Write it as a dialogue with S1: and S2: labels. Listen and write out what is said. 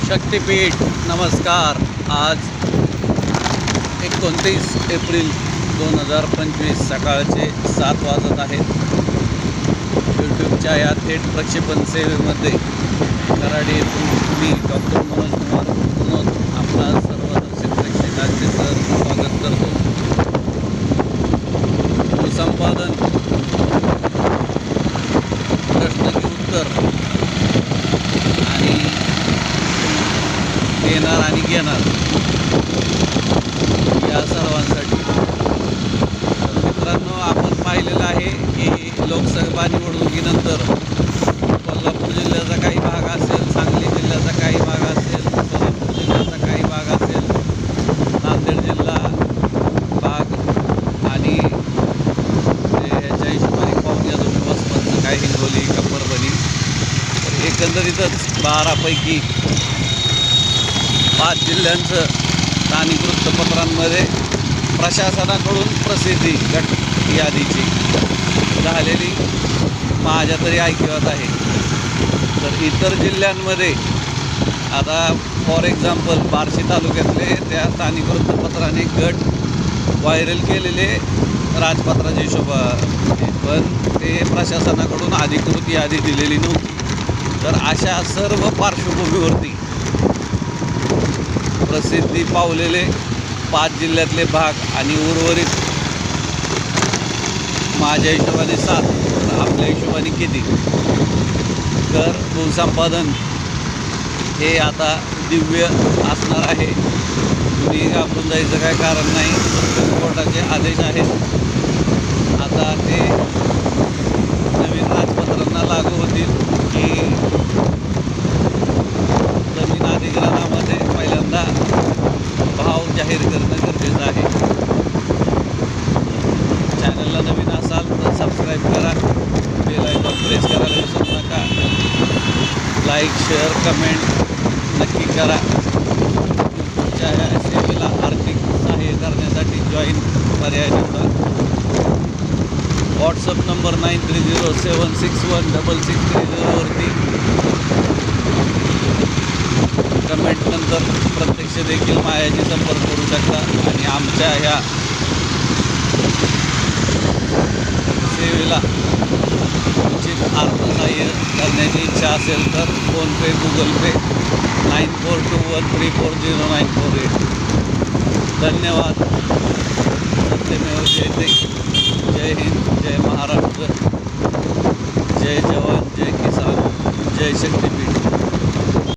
S1: शक्तिपीठ नमस्कार. आज 29 एप्रिल 2025 सकाळचे 7 वाजत आहेत. यूट्यूबच्या या थेट प्रक्षेपण सेवेमध्ये कराडी येथून मी डॉक्टर मनोज कुमार विनोद आपला सर्व दर्शक प्रेक्षकांचे स्वागत करतो. भूसंपादन प्रश्न की उत्तर आणि देणार आणि घेणार या सर्वांसाठी. तर मित्रांनो, आपण पाहिलेलं आहे की लोकसभा निवडणुकीनंतर कोल्हापूर जिल्ह्याचा काही भाग असेल, सांगली जिल्ह्याचा काही भाग असेल, सोलापूर जिल्ह्याचा काही भाग असेल, नांदेड जिल्हा भाग आणि याच्या हिशोबाने पाहून या तुम्ही वसमतचं काय हिंगोली का परभणी. तर एकंदरीतच 12पैकी 5 जिल्ह्यांचं स्थानिक वृत्तपत्रांमध्ये प्रशासनाकडून प्रसिद्धी गट यादीची झालेली माझ्या तरी ऐकिवात आहे. तर इतर जिल्ह्यांमध्ये आता फॉर एक्झाम्पल बार्शी तालुक्यातले त्या स्थानिक वृत्तपत्राने गट व्हायरल केलेले राजपत्राच्या हिशोबाने, पण ते प्रशासनाकडून अधिकृत यादी दिलेली नव्हती. तर अशा सर्व पार्श्वभूमीवरती प्रसिद्धी पावलेले 5 जिल्ह्यातले भाग आणि उर्वरित माझ्या हिशोबाने 7, आपल्या हिशोबाने किती, तर भूसंपादन हे आता दिव्य असणार आहे. तुम्ही घाबरून जायचं काय कारण नाही. सुप्रीम कोर्टाचे आदेश आहेत. आता ते नवीन राजपत्रांना लागू होतील की जमीन अधिग्रहणामध्ये पहिल्यांदा भाव जाहीर करणं गरजेचं आहे. चॅनलला नवीन असाल तर सबस्क्राईब करा, बेल आयकॉन प्रेस करायला विसरू नका. लाईक, शेअर, कमेंट नक्की करा. तुमच्या या सेवेला आर्थिक सहाय्य करण्यासाठी जॉईन पर्याय निवडा. व्हॉट्सअप नंबर 9307616630 वरती कमेंटनंतर प्रत्यक्ष देखील माझ्याशी संपर्क करू शकता. आणि आमच्या ह्या सेवेला उचित अर्थसहाय्य करण्याची इच्छा असेल तर फोनपे, गुगल पे 9421340948. धन्यवाद. सत्यमेव जयते. जय हिंद, जय महाराष्ट्र, जय जवान, जय किसान, जय शक्तिपीठ.